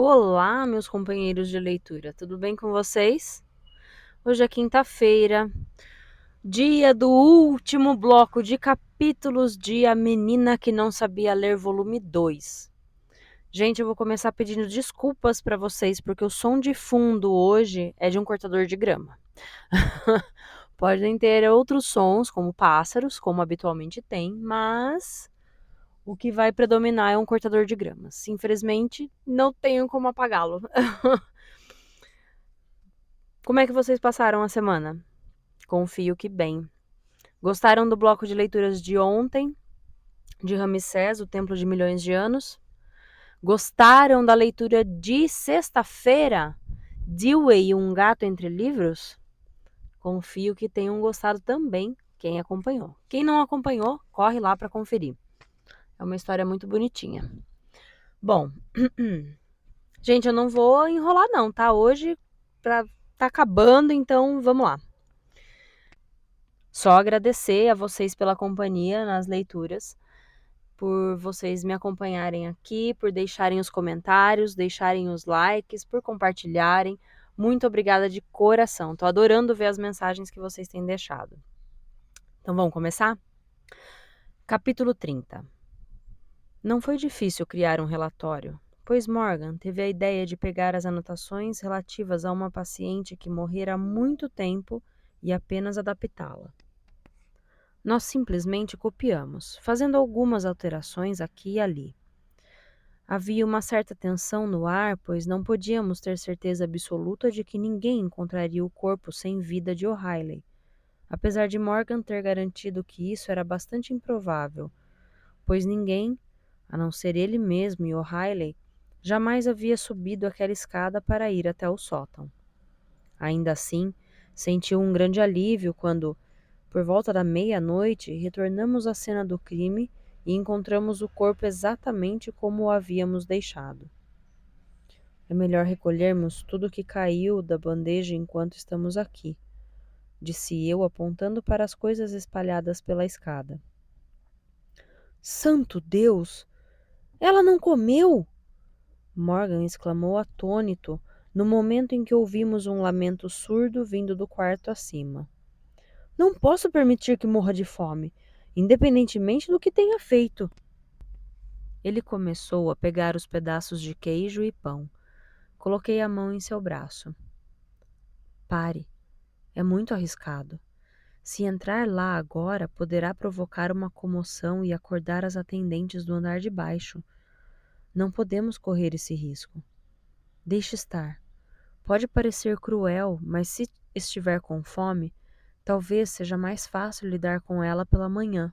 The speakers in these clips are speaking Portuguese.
Olá, meus companheiros de leitura, tudo bem com vocês? Hoje é quinta-feira, dia do último bloco de capítulos de A Menina que Não Sabia Ler, volume 2. Gente, eu vou começar pedindo desculpas para vocês, porque o som de fundo hoje é de um cortador de grama. Podem ter outros sons, como pássaros, como habitualmente tem, mas o que vai predominar é um cortador de gramas. Infelizmente, não tenho como apagá-lo. Como é que vocês passaram a semana? Confio que bem. Gostaram do bloco de leituras de ontem, de Ramsés, o Templo de Milhões de Anos? Gostaram da leitura de sexta-feira, Dewey e um Gato entre Livros? Confio que tenham gostado também quem acompanhou. Quem não acompanhou, corre lá para conferir. É uma história muito bonitinha. Bom, gente, eu não vou enrolar não, tá? Hoje tá acabando, então vamos lá. Só agradecer a vocês pela companhia nas leituras, por vocês me acompanharem aqui, por deixarem os comentários, deixarem os likes, por compartilharem. Muito obrigada de coração. Tô adorando ver as mensagens que vocês têm deixado. Então vamos começar? Capítulo 30. Não foi difícil criar um relatório, pois Morgan teve a ideia de pegar as anotações relativas a uma paciente que morrera há muito tempo e apenas adaptá-la. Nós simplesmente copiamos, fazendo algumas alterações aqui e ali. Havia uma certa tensão no ar, pois não podíamos ter certeza absoluta de que ninguém encontraria o corpo sem vida de O'Reilly, apesar de Morgan ter garantido que isso era bastante improvável, pois ninguém, a não ser ele mesmo e O'Reilly, jamais havia subido aquela escada para ir até o sótão. Ainda assim, sentiu um grande alívio quando, por volta da meia-noite, retornamos à cena do crime e encontramos o corpo exatamente como o havíamos deixado. É melhor recolhermos tudo que caiu da bandeja enquanto estamos aqui, disse eu, apontando para as coisas espalhadas pela escada. Santo Deus! Ela não comeu! Morgan exclamou atônito no momento em que ouvimos um lamento surdo vindo do quarto acima. Não posso permitir que morra de fome, independentemente do que tenha feito. Ele começou a pegar os pedaços de queijo e pão. Coloquei a mão em seu braço. Pare. É muito arriscado. Se entrar lá agora, poderá provocar uma comoção e acordar as atendentes do andar de baixo. Não podemos correr esse risco. Deixe estar. Pode parecer cruel, mas se estiver com fome, talvez seja mais fácil lidar com ela pela manhã.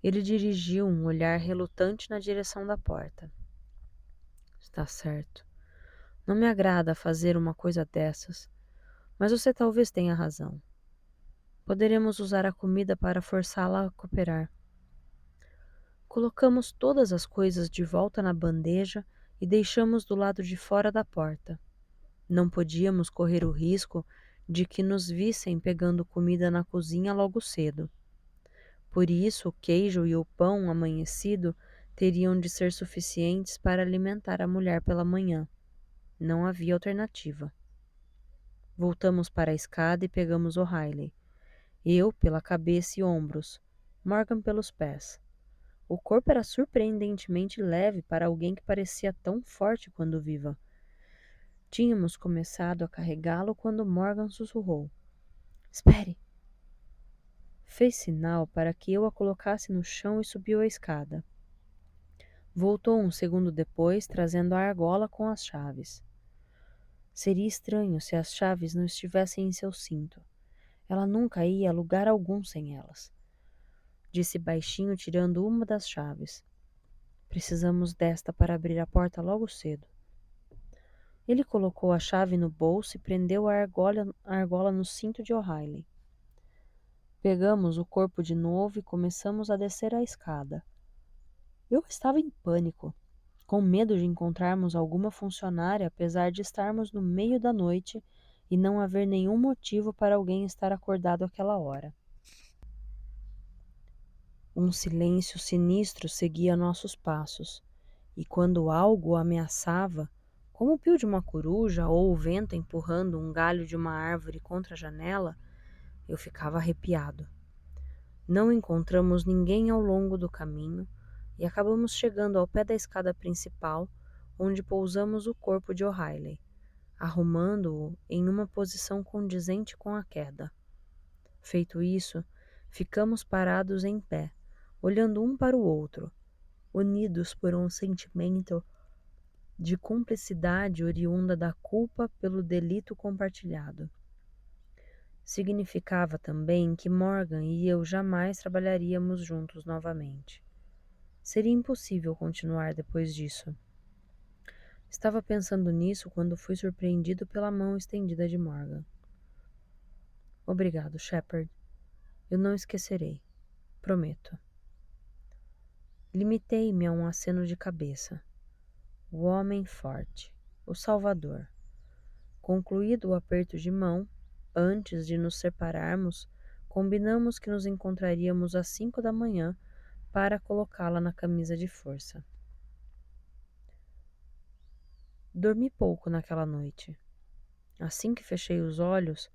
Ele dirigiu um olhar relutante na direção da porta. Está certo. Não me agrada fazer uma coisa dessas, mas você talvez tenha razão. Poderemos usar a comida para forçá-la a cooperar. Colocamos todas as coisas de volta na bandeja e deixamos do lado de fora da porta. Não podíamos correr o risco de que nos vissem pegando comida na cozinha logo cedo. Por isso, o queijo e o pão amanhecido teriam de ser suficientes para alimentar a mulher pela manhã. Não havia alternativa. Voltamos para a escada e pegamos O'Reilly. Eu pela cabeça e ombros, Morgan pelos pés. O corpo era surpreendentemente leve para alguém que parecia tão forte quando viva. Tínhamos começado a carregá-lo quando Morgan sussurrou. Espere! Fez sinal para que eu a colocasse no chão e subiu a escada. Voltou um segundo depois, trazendo a argola com as chaves. Seria estranho se as chaves não estivessem em seu cinto. Ela nunca ia a lugar algum sem elas. Disse baixinho, tirando uma das chaves. Precisamos desta para abrir a porta logo cedo. Ele colocou a chave no bolso e prendeu a argola no cinto de O'Reilly. Pegamos o corpo de novo e começamos a descer a escada. Eu estava em pânico, com medo de encontrarmos alguma funcionária, apesar de estarmos no meio da noite e não haver nenhum motivo para alguém estar acordado àquela hora. Um silêncio sinistro seguia nossos passos, E quando algo o ameaçava, como o pio de uma coruja ou o vento empurrando um galho de uma árvore contra a janela, eu ficava arrepiado. Não encontramos ninguém ao longo do caminho e acabamos chegando ao pé da escada principal, onde pousamos o corpo de O'Reilly, arrumando-o em uma posição condizente com a queda. Feito isso, ficamos parados em pé, olhando um para o outro, unidos por um sentimento de cumplicidade oriunda da culpa pelo delito compartilhado. Significava também que Morgan e eu jamais trabalharíamos juntos novamente. Seria impossível continuar depois disso. Estava pensando nisso quando fui surpreendido pela mão estendida de Morgan. Obrigado, Shepard. Eu não esquecerei. Prometo. Limitei-me a um aceno de cabeça. O homem forte. O Salvador. Concluído o aperto de mão, antes de nos separarmos, combinamos que nos encontraríamos às 5 da manhã para colocá-la na camisa de força. Dormi pouco naquela noite. Assim que fechei os olhos,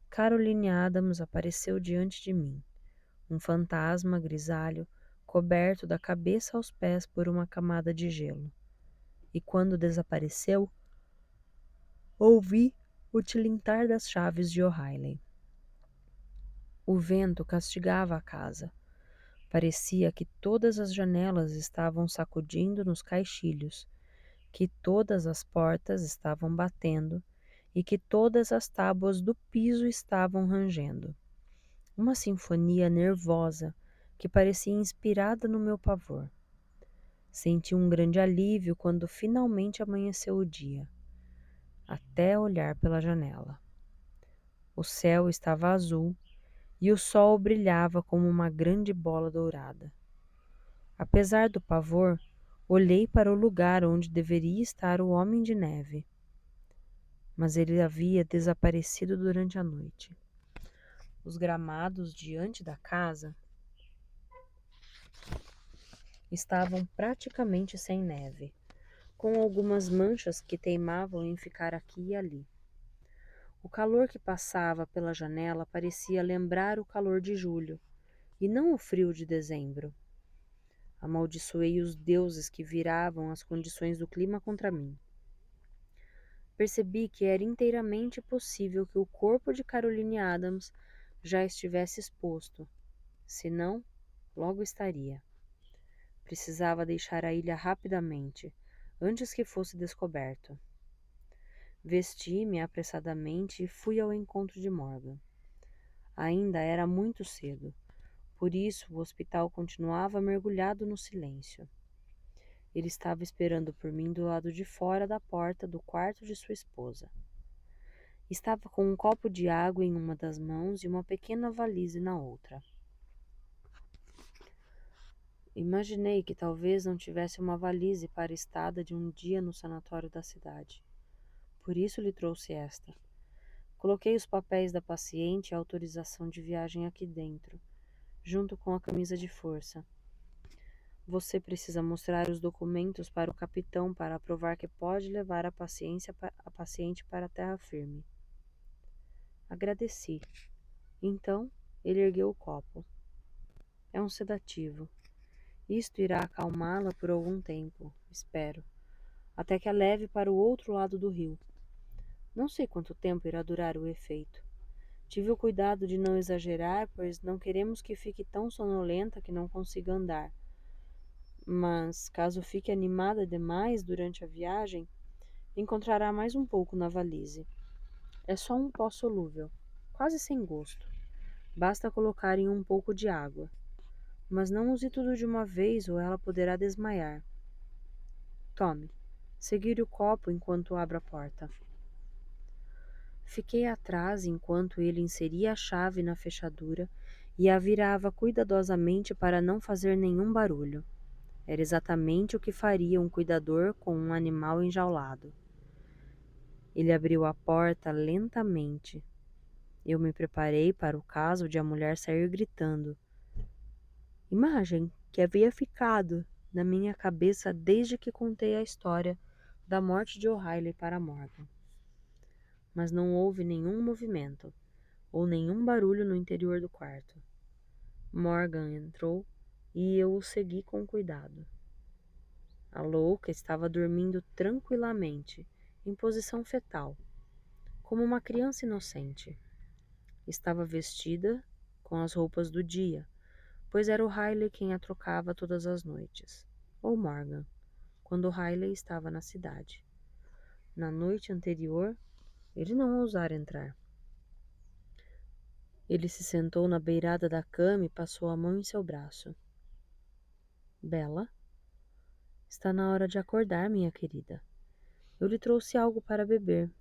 Caroline Adams apareceu diante de mim, um fantasma grisalho, coberto da cabeça aos pés por uma camada de gelo. E quando desapareceu, ouvi o tilintar das chaves de O'Reilly. O vento castigava a casa. Parecia que todas as janelas estavam sacudindo nos caixilhos, que todas as portas estavam batendo e que todas as tábuas do piso estavam rangendo. Uma sinfonia nervosa que parecia inspirada no meu pavor. Senti um grande alívio quando finalmente amanheceu o dia, até olhar pela janela. O céu estava azul e o sol brilhava como uma grande bola dourada. Apesar do pavor, olhei para o lugar onde deveria estar o Homem de Neve, mas ele havia desaparecido durante a noite. Os gramados diante da casa estavam praticamente sem neve, com algumas manchas que teimavam em ficar aqui e ali. O calor que passava pela janela parecia lembrar o calor de julho, e não o frio de dezembro. Amaldiçoei os deuses que viravam as condições do clima contra mim. Percebi que era inteiramente possível que o corpo de Caroline Adams já estivesse exposto. Se não, logo estaria. Precisava deixar a ilha rapidamente, antes que fosse descoberto. Vesti-me apressadamente e fui ao encontro de Morgan. Ainda era muito cedo, por isso o hospital continuava mergulhado no silêncio. Ele estava esperando por mim do lado de fora da porta do quarto de sua esposa. Estava com um copo de água em uma das mãos e uma pequena valise na outra. Imaginei que talvez não tivesse uma valise para a estada de um dia no sanatório da cidade. Por isso lhe trouxe esta. Coloquei os papéis da paciente e a autorização de viagem aqui dentro, junto com a camisa de força. Você precisa mostrar os documentos para o capitão para provar que pode levar a paciente para a terra firme. Agradeci. Então, ele ergueu o copo. É um sedativo. Isto irá acalmá-la por algum tempo, espero, até que a leve para o outro lado do rio. Não sei quanto tempo irá durar o efeito. Tive o cuidado de não exagerar, pois não queremos que fique tão sonolenta que não consiga andar. Mas, caso fique animada demais durante a viagem, encontrará mais um pouco na valise. É só um pó solúvel, quase sem gosto. Basta colocar em um pouco de água. Mas não use tudo de uma vez ou ela poderá desmaiar. Tome. Segure o copo enquanto abro a porta. Fiquei atrás enquanto ele inseria a chave na fechadura e a virava cuidadosamente para não fazer nenhum barulho. Era exatamente o que faria um cuidador com um animal enjaulado. Ele abriu a porta lentamente. Eu me preparei para o caso de a mulher sair gritando. Imagem que havia ficado, na minha cabeça desde que contei a história da morte de O'Reilly para Morgan. Mas não houve nenhum movimento ou nenhum barulho no interior do quarto. Morgan entrou e eu o segui com cuidado. A louca estava dormindo tranquilamente, em posição fetal, como uma criança inocente. Estava vestida com as roupas do dia, pois era o Riley quem a trocava todas as noites, ou Morgan, quando o Riley estava na cidade. Na noite anterior, ele não ousara entrar. Ele se sentou na beirada da cama e passou a mão em seu braço. Bella, está na hora de acordar, minha querida. Eu lhe trouxe algo para beber.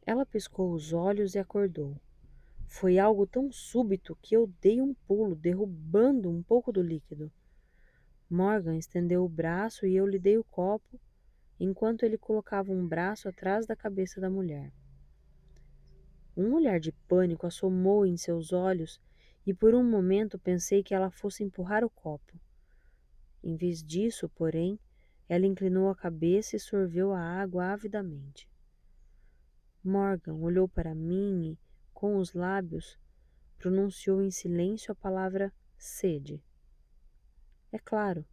Ela piscou os olhos e acordou. Foi algo tão súbito que eu dei um pulo, derrubando um pouco do líquido. Morgan estendeu o braço e eu lhe dei o copo, enquanto ele colocava um braço atrás da cabeça da mulher. Um olhar de pânico assomou em seus olhos e por um momento pensei que ela fosse empurrar o copo. Em vez disso, porém, ela inclinou a cabeça e sorveu a água avidamente. Morgan olhou para mim e, com os lábios, pronunciou em silêncio a palavra sede. É claro,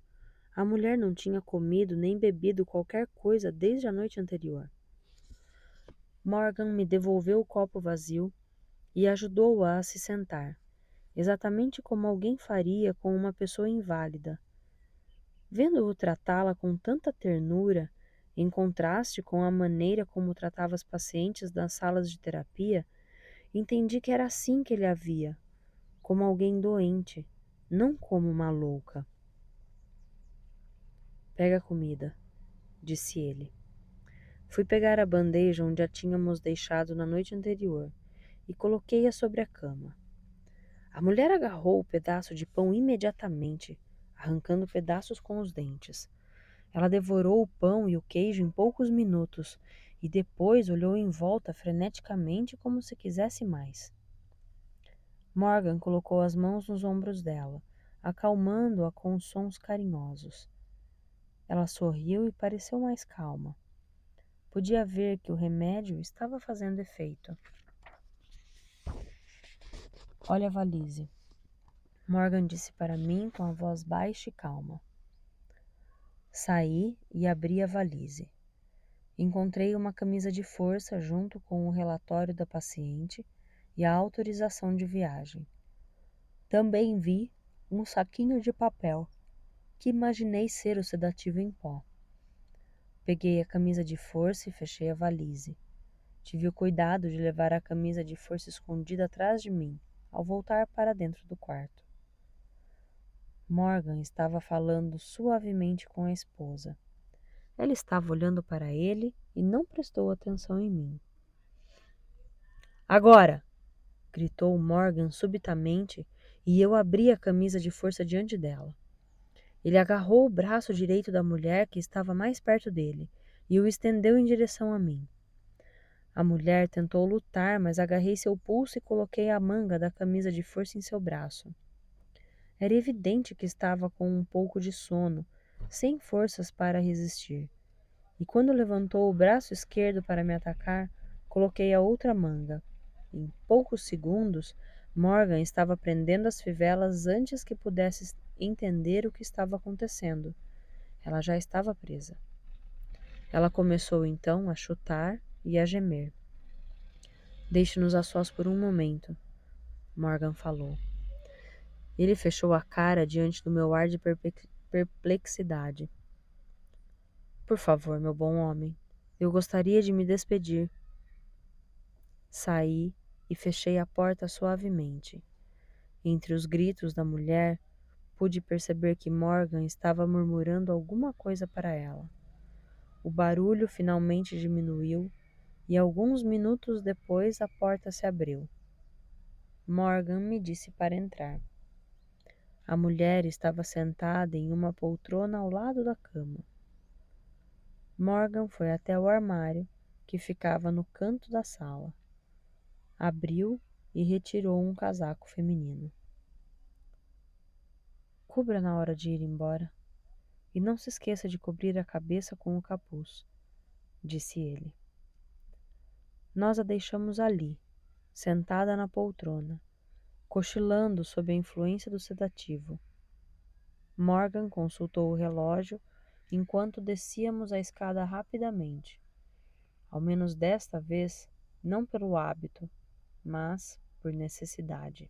a mulher não tinha comido nem bebido qualquer coisa desde a noite anterior. Morgan me devolveu o copo vazio e ajudou-a a se sentar, exatamente como alguém faria com uma pessoa inválida. Vendo-o tratá-la com tanta ternura, em contraste com a maneira como tratava as pacientes das salas de terapia, entendi que era assim que ele a via, como alguém doente, não como uma louca. Pega a comida, disse ele. Fui pegar a bandeja onde a tínhamos deixado na noite anterior e coloquei-a sobre a cama. A mulher agarrou o pedaço de pão imediatamente, arrancando pedaços com os dentes. Ela devorou o pão e o queijo em poucos minutos e depois olhou em volta freneticamente como se quisesse mais. Morgan colocou as mãos nos ombros dela, acalmando-a com sons carinhosos. Ela sorriu e pareceu mais calma. Podia ver que o remédio estava fazendo efeito. Olha a valise, Morgan disse para mim com a voz baixa e calma. Saí e abri a valise. Encontrei uma camisa de força junto com o relatório da paciente e a autorização de viagem. Também vi um saquinho de papel, que imaginei ser o sedativo em pó. Peguei a camisa de força e fechei a valise. Tive o cuidado de levar a camisa de força escondida atrás de mim, ao voltar para dentro do quarto. Morgan estava falando suavemente com a esposa. Ela estava olhando para ele e não prestou atenção em mim. Agora! Gritou Morgan subitamente e eu abri a camisa de força diante dela. Ele agarrou o braço direito da mulher que estava mais perto dele e o estendeu em direção a mim. A mulher tentou lutar, mas agarrei seu pulso e coloquei a manga da camisa de força em seu braço. Era evidente que estava com um pouco de sono, sem forças para resistir. E quando levantou o braço esquerdo para me atacar, coloquei a outra manga. Em poucos segundos, Morgan estava prendendo as fivelas antes que pudesse entender o que estava acontecendo. Ela já estava presa. Ela começou então a chutar e a gemer. Deixe-nos a sós por um momento, Morgan falou. Ele fechou a cara diante do meu ar de perplexidade. Por favor, meu bom homem, eu gostaria de me despedir. Saí e fechei a porta suavemente. Entre os gritos da mulher, pude perceber que Morgan estava murmurando alguma coisa para ela. O barulho finalmente diminuiu e alguns minutos depois a porta se abriu. Morgan me disse para entrar. A mulher estava sentada em uma poltrona ao lado da cama. Morgan foi até o armário, que ficava no canto da sala. Abriu e retirou um casaco feminino. cubra na hora de ir embora. E não se esqueça de cobrir a cabeça com o capuz, disse ele. Nós a deixamos ali, sentada na poltrona, cochilando sob a influência do sedativo. Morgan consultou o relógio enquanto descíamos a escada rapidamente. Ao menos desta vez, não pelo hábito, mas por necessidade.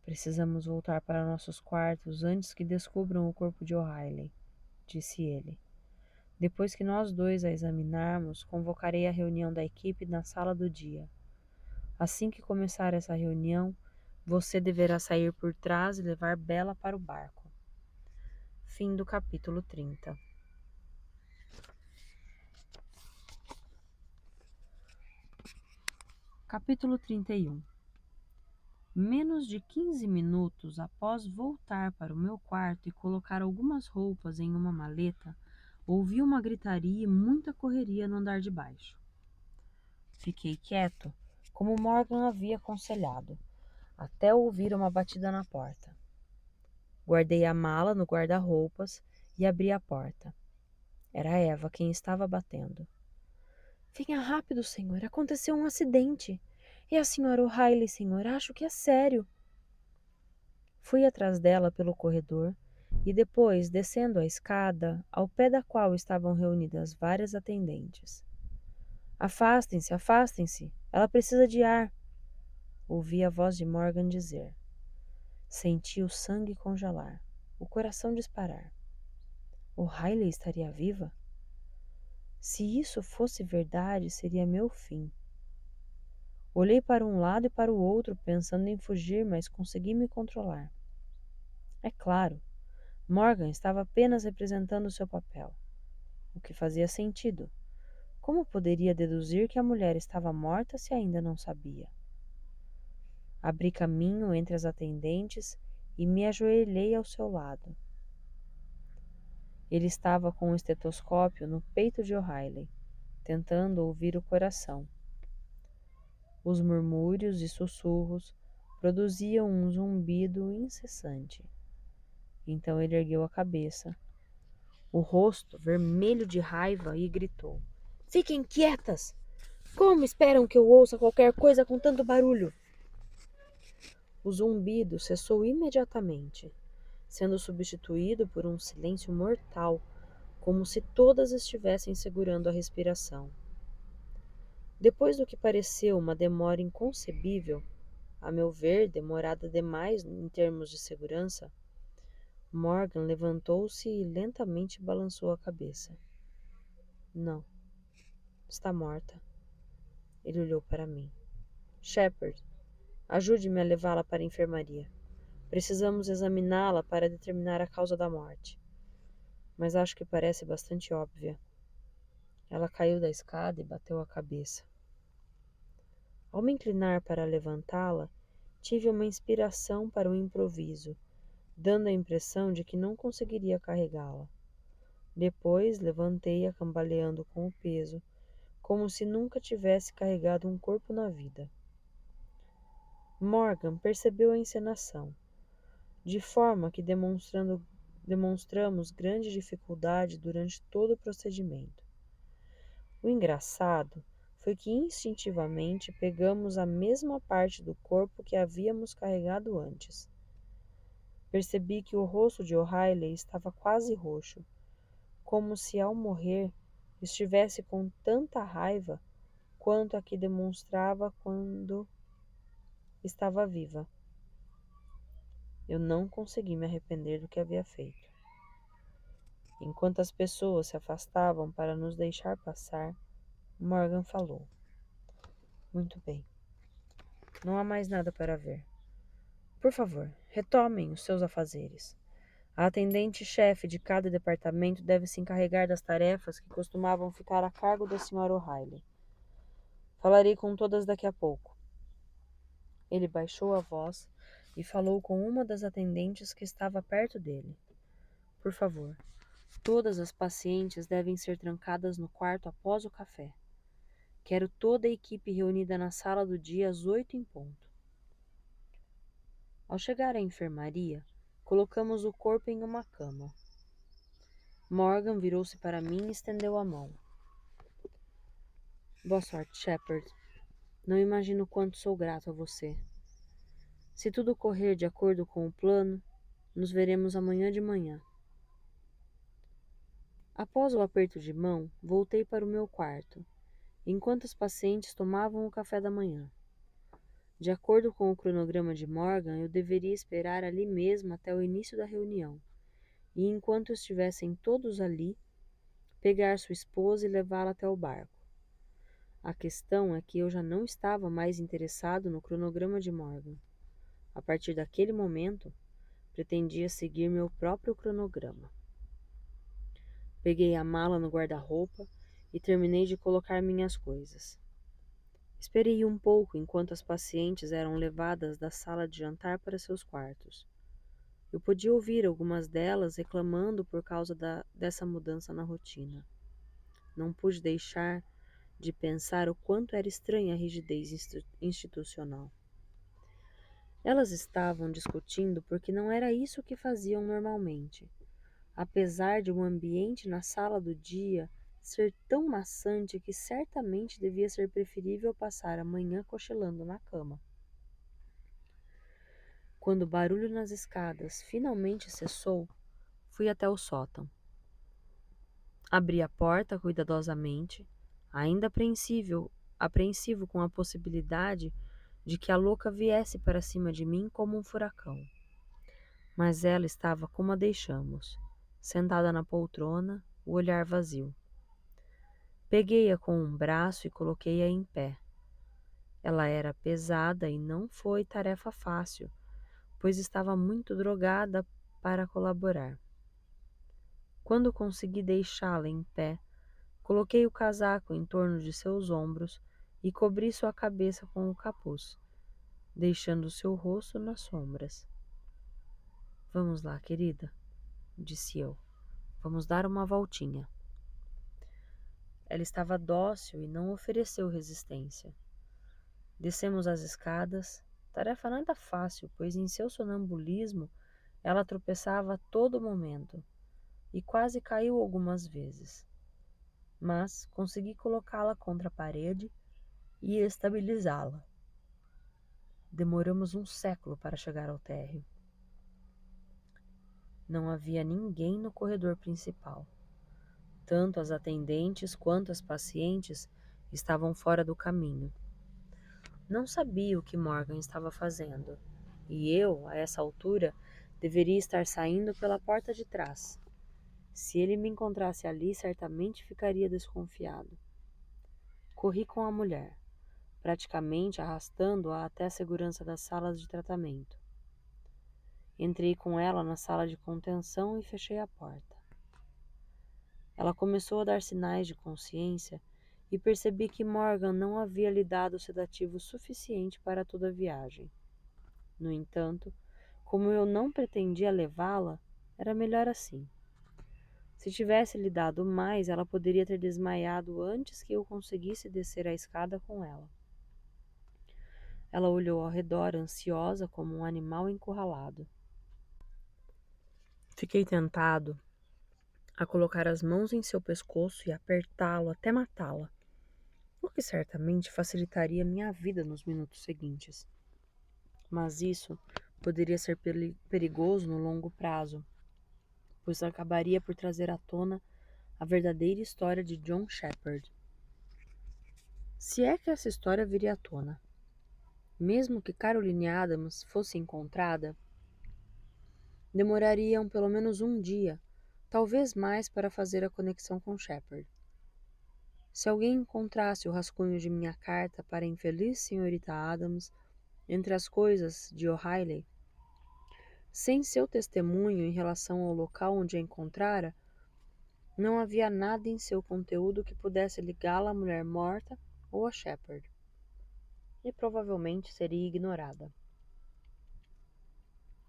Precisamos voltar para nossos quartos antes que descubram o corpo de O'Reilly, disse ele. Depois que nós dois a examinarmos, convocarei a reunião da equipe na sala do dia. Assim que começar essa reunião, você deverá sair por trás e levar Bella para o barco. Fim do capítulo 30. Capítulo 31. Menos de 15 minutos após voltar para o meu quarto e colocar algumas roupas em uma maleta, ouvi uma gritaria e muita correria no andar de baixo. Fiquei quieto, como Morgan havia aconselhado, até ouvir uma batida na porta. Guardei a mala no guarda-roupas e abri a porta. Era Eva quem estava batendo. Venha rápido, senhor. Aconteceu um acidente. É a senhora O'Reilly, senhor. Acho que é sério. Fui atrás dela pelo corredor e depois, descendo a escada, ao pé da qual estavam reunidas várias atendentes. Afastem-se, afastem-se. Ela precisa de ar. Ouvi a voz de Morgan dizer. Senti o sangue congelar, o coração disparar. O'Reilly estaria viva? Se isso fosse verdade, seria meu fim. Olhei para um lado e para o outro, pensando em fugir, mas consegui me controlar. É claro, Morgan estava apenas representando seu papel, o que fazia sentido. Como poderia deduzir que a mulher estava morta se ainda não sabia? Abri caminho entre as atendentes e me ajoelhei ao seu lado. Ele estava com um estetoscópio no peito de O'Reilly, tentando ouvir o coração. Os murmúrios e sussurros produziam um zumbido incessante. Então ele ergueu a cabeça, o rosto vermelho de raiva, e gritou: Fiquem quietas! Como esperam que eu ouça qualquer coisa com tanto barulho? O zumbido cessou imediatamente, sendo substituído por um silêncio mortal, como se todas estivessem segurando a respiração. Depois do que pareceu uma demora inconcebível, a meu ver, demorada demais em termos de segurança, Morgan levantou-se e lentamente balançou a cabeça. Não, está morta. Ele olhou para mim. Shepard, ajude-me a levá-la para a enfermaria. Precisamos examiná-la para determinar a causa da morte. Mas acho que parece bastante óbvia. Ela caiu da escada e bateu a cabeça. Ao me inclinar para levantá-la, tive uma inspiração para o improviso, dando a impressão de que não conseguiria carregá-la. Depois levantei-a cambaleando com o peso, como se nunca tivesse carregado um corpo na vida. Morgan percebeu a encenação, de forma que demonstramos grande dificuldade durante todo o procedimento. O engraçado foi que instintivamente pegamos a mesma parte do corpo que havíamos carregado antes. Percebi que o rosto de O'Reilly estava quase roxo, como se ao morrer estivesse com tanta raiva quanto a que demonstrava quando estava viva. Eu não consegui me arrepender do que havia feito. Enquanto as pessoas se afastavam para nos deixar passar, Morgan falou. Muito bem. Não há mais nada para ver. Por favor, retomem os seus afazeres. A atendente-chefe de cada departamento deve se encarregar das tarefas que costumavam ficar a cargo da Sra. O'Reilly. Falarei com todas daqui a pouco. Ele baixou a voz e falou com uma das atendentes que estava perto dele. Por favor, todas as pacientes devem ser trancadas no quarto após o café. Quero toda a equipe reunida na sala do dia às 8 em ponto. Ao chegar à enfermaria, Colocamos o corpo em uma cama. Morgan virou-se para mim e estendeu a mão. Boa sorte, Shepard. Não imagino quanto sou grato a você. Se tudo correr de acordo com o plano, nos veremos amanhã de manhã. Após o aperto de mão, voltei para o meu quarto, enquanto os pacientes tomavam o café da manhã. De acordo com o cronograma de Morgan, eu deveria esperar ali mesmo até o início da reunião, e enquanto estivessem todos ali, pegar sua esposa e levá-la até o barco. A questão é que eu já não estava mais interessado no cronograma de Morgan. A partir daquele momento, pretendia seguir meu próprio cronograma. Peguei a mala no guarda-roupa e terminei de colocar minhas coisas. Esperei um pouco enquanto as pacientes eram levadas da sala de jantar para seus quartos. Eu podia ouvir algumas delas reclamando por causa dessa mudança na rotina. Não pude deixar de pensar o quanto era estranha a rigidez institucional. Elas estavam discutindo porque não era isso que faziam normalmente. Apesar de um ambiente na sala do dia ser tão maçante que certamente devia ser preferível passar a manhã cochilando na cama. Quando o barulho nas escadas finalmente cessou, fui até o sótão. Abri a porta cuidadosamente, ainda apreensivo com a possibilidade de que a louca viesse para cima de mim como um furacão. Mas ela estava como a deixamos, sentada na poltrona, o olhar vazio. Peguei-a com um braço e coloquei-a em pé. Ela era pesada e não foi tarefa fácil, pois estava muito drogada para colaborar. Quando consegui deixá-la em pé, coloquei o casaco em torno de seus ombros e cobri sua cabeça com o capuz, deixando seu rosto nas sombras. Vamos lá, querida, disse eu. Vamos dar uma voltinha. Ela estava dócil e não ofereceu resistência. Descemos as escadas, tarefa nada fácil, pois em seu sonambulismo ela tropeçava a todo momento e quase caiu algumas vezes. Mas consegui colocá-la contra a parede e estabilizá-la. Demoramos um século para chegar ao térreo. Não havia ninguém no corredor principal. Tanto as atendentes quanto as pacientes estavam fora do caminho. Não sabia o que Morgan estava fazendo, e eu, a essa altura, deveria estar saindo pela porta de trás. Se ele me encontrasse ali, certamente ficaria desconfiado. Corri com a mulher, praticamente arrastando-a até a segurança das salas de tratamento. Entrei com ela na sala de contenção e fechei a porta. Ela começou a dar sinais de consciência e percebi que Morgan não havia lhe dado sedativo suficiente para toda a viagem. No entanto, como eu não pretendia levá-la, era melhor assim. Se tivesse lhe dado mais, ela poderia ter desmaiado antes que eu conseguisse descer a escada com ela. Ela olhou ao redor, ansiosa como um animal encurralado. Fiquei tentado a colocar as mãos em seu pescoço e apertá-lo até matá-la, o que certamente facilitaria minha vida nos minutos seguintes. Mas isso poderia ser perigoso no longo prazo, pois acabaria por trazer à tona a verdadeira história de John Shepard. Se é que essa história viria à tona. Mesmo que Caroline Adams fosse encontrada, demorariam pelo menos um dia, talvez mais, para fazer a conexão com Shepard. Se alguém encontrasse o rascunho de minha carta para a infeliz senhorita Adams entre as coisas de O'Reilly, sem seu testemunho em relação ao local onde a encontrara, não havia nada em seu conteúdo que pudesse ligá-la à mulher morta ou a Shepard, e provavelmente seria ignorada.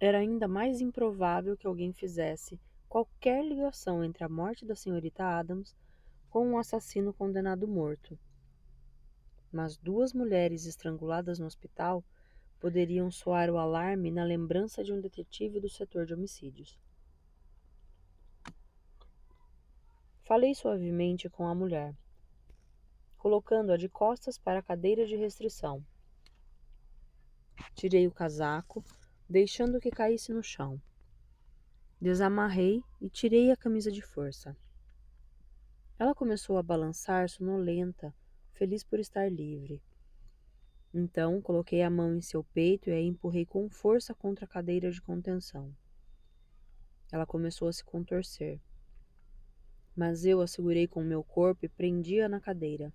Era ainda mais improvável que alguém fizesse qualquer ligação entre a morte da senhorita Adams com um assassino condenado morto. Mas duas mulheres estranguladas no hospital poderiam soar o alarme na lembrança de um detetive do setor de homicídios. Falei suavemente com a mulher, colocando-a de costas para a cadeira de restrição. Tirei o casaco, deixando que caísse no chão. Desamarrei e tirei a camisa de força. Ela começou a balançar sonolenta, feliz por estar livre. Então, coloquei a mão em seu peito e a empurrei com força contra a cadeira de contenção. Ela começou a se contorcer, mas eu a segurei com o meu corpo e prendi-a na cadeira.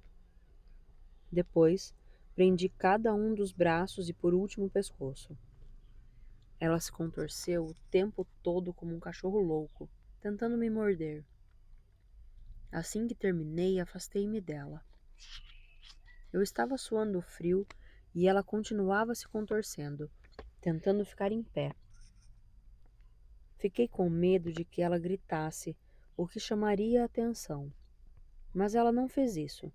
Depois, prendi cada um dos braços e, por último, o pescoço. Ela se contorceu o tempo todo como um cachorro louco, tentando me morder. Assim que terminei, afastei-me dela. Eu estava suando frio e ela continuava se contorcendo, tentando ficar em pé. Fiquei com medo de que ela gritasse, o que chamaria a atenção. Mas ela não fez isso.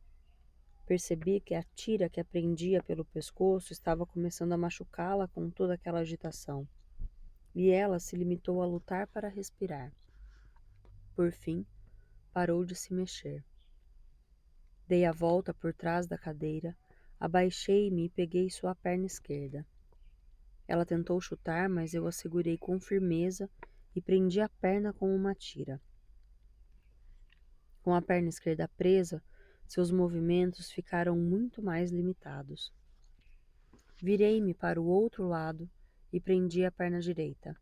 Percebi que a tira que a prendia pelo pescoço estava começando a machucá-la com toda aquela agitação, e ela se limitou a lutar para respirar. Por fim, parou de se mexer. Dei a volta por trás da cadeira, abaixei-me e peguei sua perna esquerda. Ela tentou chutar, mas eu a segurei com firmeza e prendi a perna com uma tira. Com a perna esquerda presa, seus movimentos ficaram muito mais limitados. Virei-me para o outro lado e prendi a perna direita.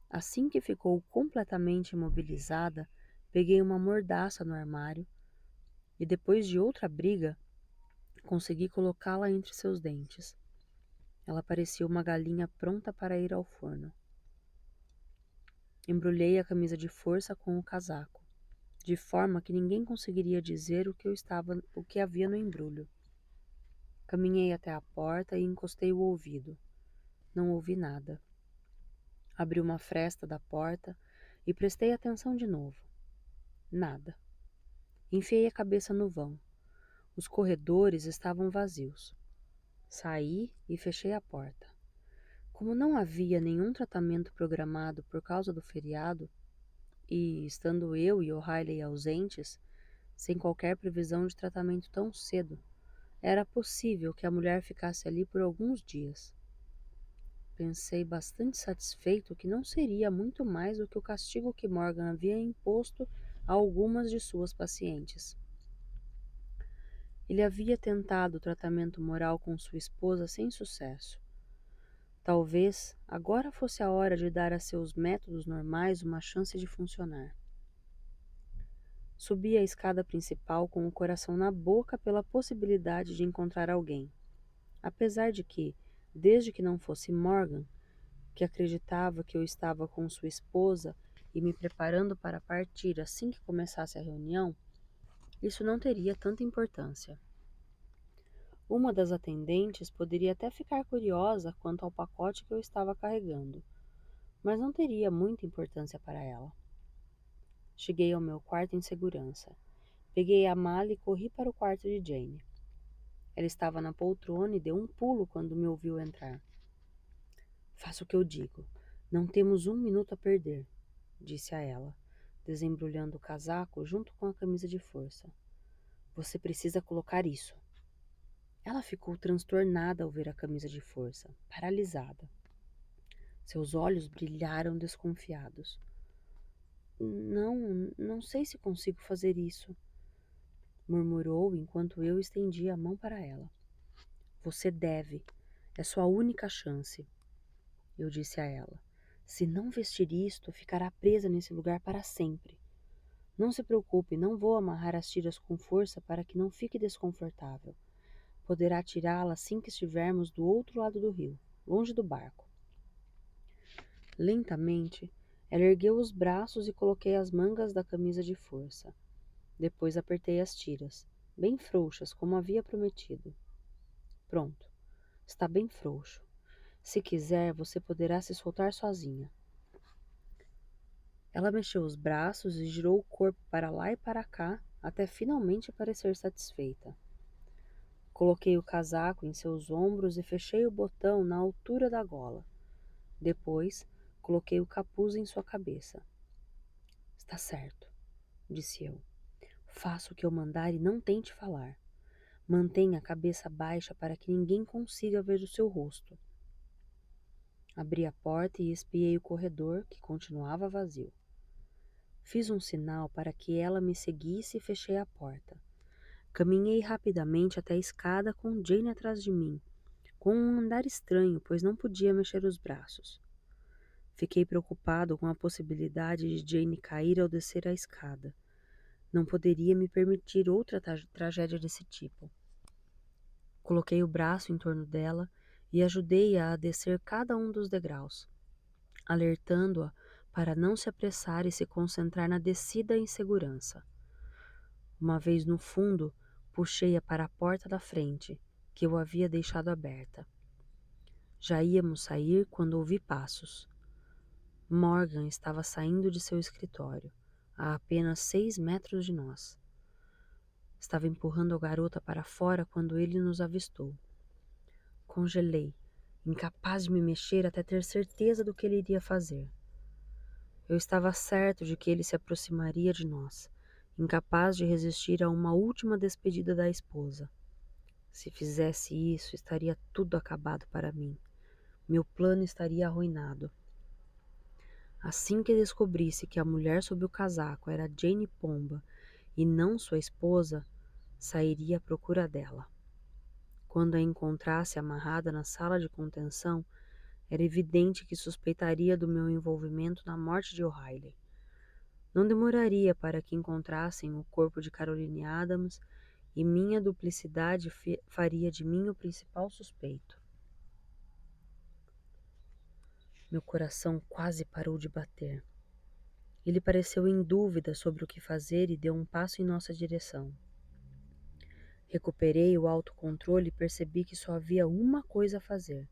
Assim que ficou completamente imobilizada, peguei uma mordaça no armário e, depois de outra briga, consegui colocá-la entre seus dentes. Ela parecia uma galinha pronta para ir ao forno. Embrulhei a camisa de força com o casaco, de forma que ninguém conseguiria dizer o que havia no embrulho. Caminhei até a porta e encostei o ouvido. Não ouvi nada. Abri uma fresta da porta e prestei atenção de novo. Nada. Enfiei a cabeça no vão. Os corredores estavam vazios. Saí e fechei a porta. Como não havia nenhum tratamento programado por causa do feriado, e estando eu e O'Reilly ausentes, sem qualquer previsão de tratamento tão cedo, era possível que a mulher ficasse ali por alguns dias. Pensei bastante satisfeito que não seria muito mais do que o castigo que Morgan havia imposto a algumas de suas pacientes. Ele havia tentado o tratamento moral com sua esposa sem sucesso. Talvez agora fosse a hora de dar a seus métodos normais uma chance de funcionar. Subi a escada principal com o coração na boca pela possibilidade de encontrar alguém. Apesar de que, desde que não fosse Morgan, que acreditava que eu estava com sua esposa e me preparando para partir assim que começasse a reunião, isso não teria tanta importância. Uma das atendentes poderia até ficar curiosa quanto ao pacote que eu estava carregando, mas não teria muita importância para ela. Cheguei ao meu quarto em segurança. Peguei a mala e corri para o quarto de Jane. Ela estava na poltrona e deu um pulo quando me ouviu entrar. Faça o que eu digo. Não temos um minuto a perder, disse a ela, desembrulhando o casaco junto com a camisa de força. Você precisa colocar isso. Ela ficou transtornada ao ver a camisa de força, paralisada. Seus olhos brilharam desconfiados. Não sei se consigo fazer isso, murmurou enquanto eu estendia a mão para ela. Você deve. É sua única chance, eu disse a ela. Se não vestir isto, ficará presa nesse lugar para sempre. Não se preocupe, não vou amarrar as tiras com força para que não fique desconfortável. Poderá tirá-la assim que estivermos do outro lado do rio, longe do barco. Lentamente, ela ergueu os braços e coloquei as mangas da camisa de força. Depois apertei as tiras, bem frouxas, como havia prometido. Pronto, está bem frouxo. Se quiser, você poderá se soltar sozinha. Ela mexeu os braços e girou o corpo para lá e para cá, até finalmente parecer satisfeita. Coloquei o casaco em seus ombros e fechei o botão na altura da gola. Depois, coloquei o capuz em sua cabeça. Está certo, disse eu. Faça o que eu mandar e não tente falar. Mantenha a cabeça baixa para que ninguém consiga ver o seu rosto. Abri a porta e espiei o corredor, que continuava vazio. Fiz um sinal para que ela me seguisse e fechei a porta. Caminhei rapidamente até a escada com Jane atrás de mim, com um andar estranho, pois não podia mexer os braços. Fiquei preocupado com a possibilidade de Jane cair ao descer a escada. Não poderia me permitir outra tragédia desse tipo. Coloquei o braço em torno dela e ajudei-a a descer cada um dos degraus, alertando-a para não se apressar e se concentrar na descida em segurança. Uma vez no fundo, puxei-a para a porta da frente, que eu havia deixado aberta. Já íamos sair quando ouvi passos. Morgan estava saindo de seu escritório, a apenas 6 metros de nós. Estava empurrando a garota para fora quando ele nos avistou. Congelei, incapaz de me mexer até ter certeza do que ele iria fazer. Eu estava certo de que ele se aproximaria de nós, incapaz de resistir a uma última despedida da esposa. Se fizesse isso, estaria tudo acabado para mim. Meu plano estaria arruinado. Assim que descobrisse que a mulher sob o casaco era Jane Pomba e não sua esposa, sairia à procura dela. Quando a encontrasse amarrada na sala de contenção, era evidente que suspeitaria do meu envolvimento na morte de O'Reilly. Não demoraria para que encontrassem o corpo de Caroline Adams e minha duplicidade faria de mim o principal suspeito. Meu coração quase parou de bater. Ele pareceu em dúvida sobre o que fazer e deu um passo em nossa direção. Recuperei o autocontrole e percebi que só havia uma coisa a fazer.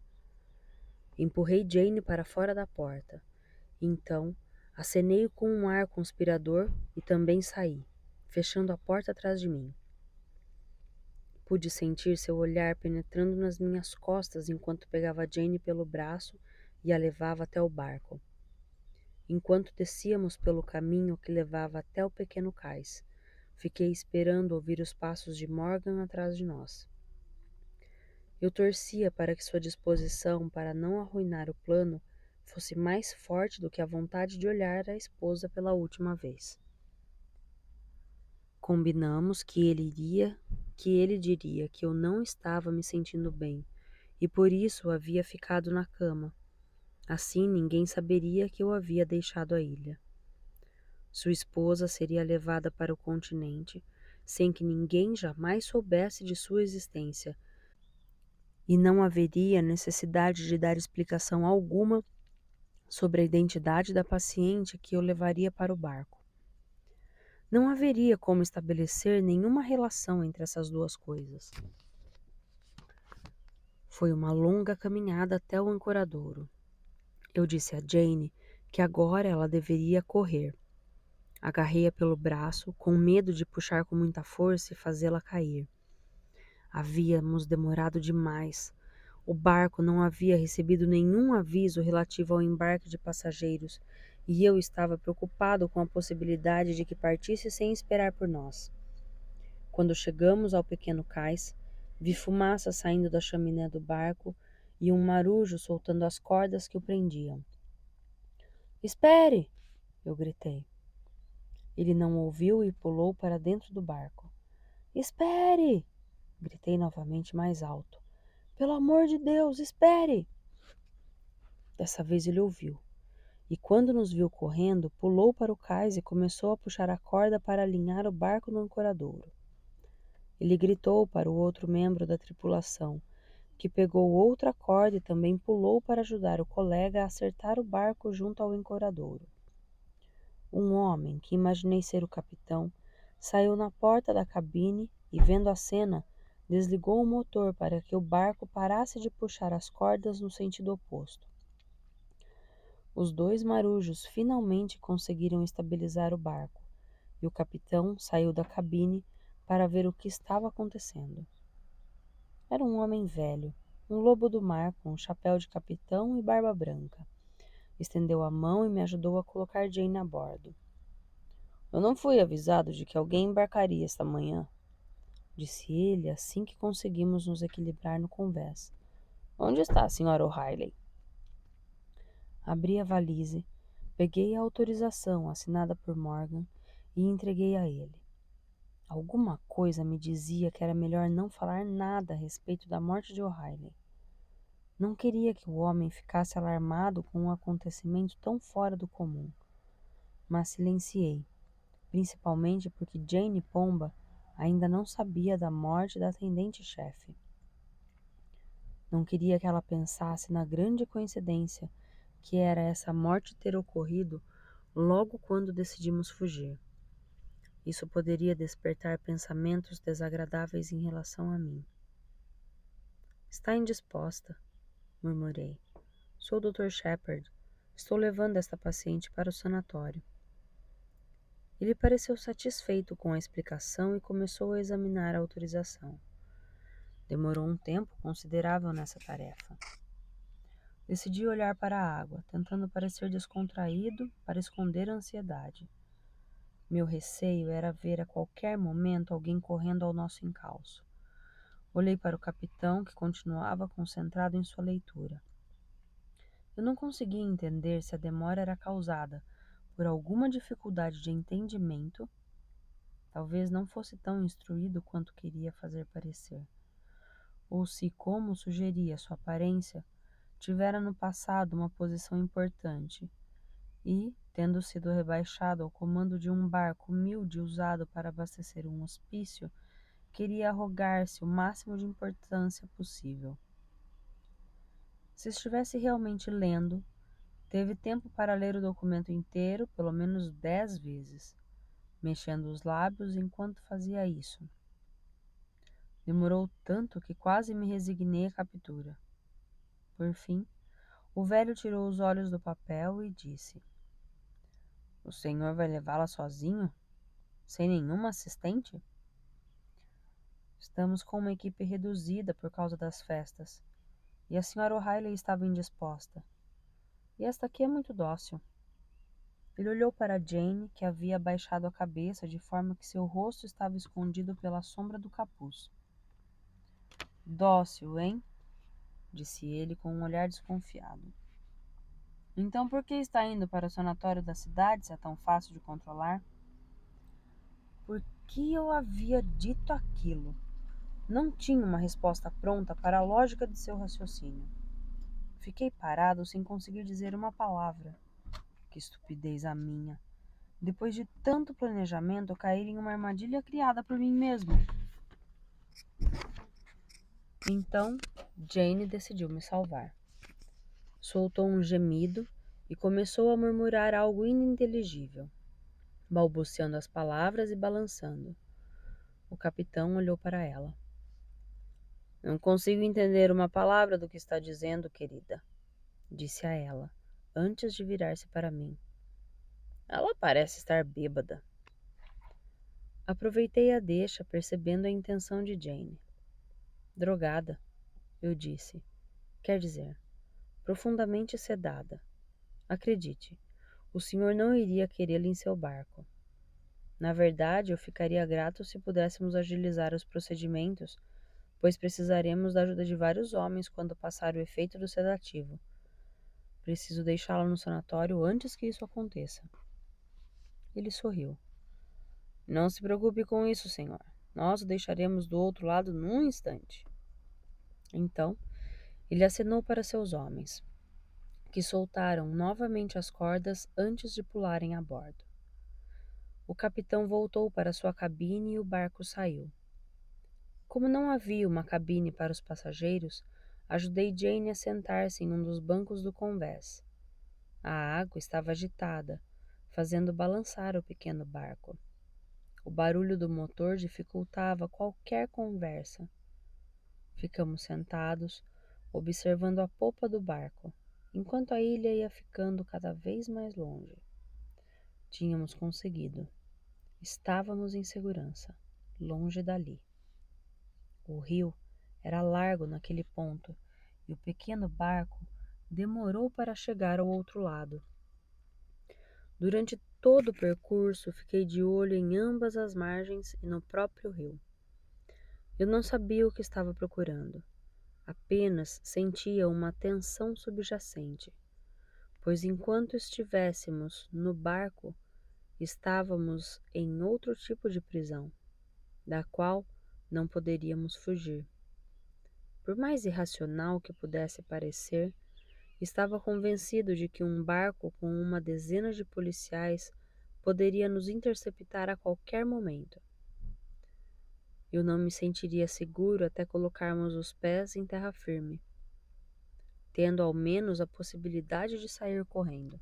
Empurrei Jane para fora da porta. Então, acenei com um ar conspirador e também saí, fechando a porta atrás de mim. Pude sentir seu olhar penetrando nas minhas costas enquanto pegava Jane pelo braço e a levava até o barco. Enquanto descíamos pelo caminho que levava até o pequeno cais, fiquei esperando ouvir os passos de Morgan atrás de nós. Eu torcia para que sua disposição para não arruinar o plano fosse mais forte do que a vontade de olhar a esposa pela última vez. Combinamos que ele diria que eu não estava me sentindo bem e por isso havia ficado na cama. Assim ninguém saberia que eu havia deixado a ilha. Sua esposa seria levada para o continente, sem que ninguém jamais soubesse de sua existência, e não haveria necessidade de dar explicação alguma sobre a identidade da paciente que eu levaria para o barco. Não haveria como estabelecer nenhuma relação entre essas duas coisas. Foi uma longa caminhada até o ancoradouro. Eu disse a Jane que agora ela deveria correr. Agarrei-a pelo braço, com medo de puxar com muita força e fazê-la cair. Havíamos demorado demais. O barco não havia recebido nenhum aviso relativo ao embarque de passageiros e eu estava preocupado com a possibilidade de que partisse sem esperar por nós. Quando chegamos ao pequeno cais, vi fumaça saindo da chaminé do barco e um marujo soltando as cordas que o prendiam. "Espere!" eu gritei. Ele não ouviu e pulou para dentro do barco. "Espere!" gritei novamente mais alto. "Pelo amor de Deus, espere!" Dessa vez ele ouviu, e quando nos viu correndo, pulou para o cais e começou a puxar a corda para alinhar o barco no ancoradouro. Ele gritou para o outro membro da tripulação, que pegou outra corda e também pulou para ajudar o colega a acertar o barco junto ao ancoradouro. Um homem, que imaginei ser o capitão, saiu na porta da cabine e, vendo a cena, desligou o motor para que o barco parasse de puxar as cordas no sentido oposto. Os dois marujos finalmente conseguiram estabilizar o barco, e o capitão saiu da cabine para ver o que estava acontecendo. Era um homem velho, um lobo do mar com um chapéu de capitão e barba branca. Estendeu a mão e me ajudou a colocar Jane a bordo. Eu não fui avisado de que alguém embarcaria esta manhã, disse ele assim que conseguimos nos equilibrar no convés. Onde está a Sra. O'Reilly? Abri a valise, peguei a autorização assinada por Morgan e entreguei a ele. Alguma coisa me dizia que era melhor não falar nada a respeito da morte de O'Reilly. Não queria que o homem ficasse alarmado com um acontecimento tão fora do comum, mas silenciei, principalmente porque Jane Pomba ainda não sabia da morte da atendente-chefe. Não queria que ela pensasse na grande coincidência que era essa morte ter ocorrido logo quando decidimos fugir. Isso poderia despertar pensamentos desagradáveis em relação a mim. Está indisposta, murmurei. Sou o Dr. Shepard. Estou levando esta paciente para o sanatório. Ele pareceu satisfeito com a explicação e começou a examinar a autorização. Demorou um tempo considerável nessa tarefa. Decidi olhar para a água, tentando parecer descontraído para esconder a ansiedade. Meu receio era ver a qualquer momento alguém correndo ao nosso encalço. Olhei para o capitão, que continuava concentrado em sua leitura. Eu não conseguia entender se a demora era causada por alguma dificuldade de entendimento. Talvez não fosse tão instruído quanto queria fazer parecer. Ou se, como sugeria sua aparência, tivera no passado uma posição importante e, tendo sido rebaixado ao comando de um barco humilde usado para abastecer um hospício, queria arrogar-se o máximo de importância possível. Se estivesse realmente lendo, teve tempo para ler o documento inteiro pelo menos 10 vezes, mexendo os lábios enquanto fazia isso. Demorou tanto que quase me resignei à captura. Por fim, o velho tirou os olhos do papel e disse: O senhor vai levá-la sozinho? Sem nenhuma assistente? Estamos com uma equipe reduzida por causa das festas, e a Sra. O'Reilly estava indisposta. E esta aqui é muito dócil. Ele olhou para Jane, que havia baixado a cabeça de forma que seu rosto estava escondido pela sombra do capuz. Dócil, hein? Disse ele com um olhar desconfiado. Então por que está indo para o sanatório da cidade se é tão fácil de controlar? Por que eu havia dito aquilo? Não tinha uma resposta pronta para a lógica de seu raciocínio. Fiquei parado sem conseguir dizer uma palavra. Que estupidez a minha! Depois de tanto planejamento, cair em uma armadilha criada por mim mesmo. Então, Jane decidiu me salvar. Soltou um gemido e começou a murmurar algo ininteligível, balbuciando as palavras e balançando. O capitão olhou para ela. Não consigo entender uma palavra do que está dizendo, querida, disse a ela, antes de virar-se para mim. Ela parece estar bêbada. Aproveitei a deixa, percebendo a intenção de Jane. Drogada, eu disse. Quer dizer, profundamente sedada. Acredite, o senhor não iria querê-la em seu barco. Na verdade, eu ficaria grato se pudéssemos agilizar os procedimentos, pois precisaremos da ajuda de vários homens quando passar o efeito do sedativo. Preciso deixá-la no sanatório antes que isso aconteça. Ele sorriu. Não se preocupe com isso, senhor. Nós o deixaremos do outro lado num instante. Então, ele acenou para seus homens, que soltaram novamente as cordas antes de pularem a bordo. O capitão voltou para sua cabine e o barco saiu. Como não havia uma cabine para os passageiros, ajudei Jane a sentar-se em um dos bancos do convés. A água estava agitada, fazendo balançar o pequeno barco. O barulho do motor dificultava qualquer conversa. Ficamos sentados, observando a popa do barco, enquanto a ilha ia ficando cada vez mais longe. Tínhamos conseguido. Estávamos em segurança, longe dali. O rio era largo naquele ponto e o pequeno barco demorou para chegar ao outro lado. Durante todo o percurso, fiquei de olho em ambas as margens e no próprio rio. Eu não sabia o que estava procurando, apenas sentia uma tensão subjacente, pois enquanto estivéssemos no barco, estávamos em outro tipo de prisão, da qual não poderíamos fugir. Por mais irracional que pudesse parecer, estava convencido de que um barco com uma dezena de policiais poderia nos interceptar a qualquer momento. Eu não me sentiria seguro até colocarmos os pés em terra firme, tendo ao menos a possibilidade de sair correndo.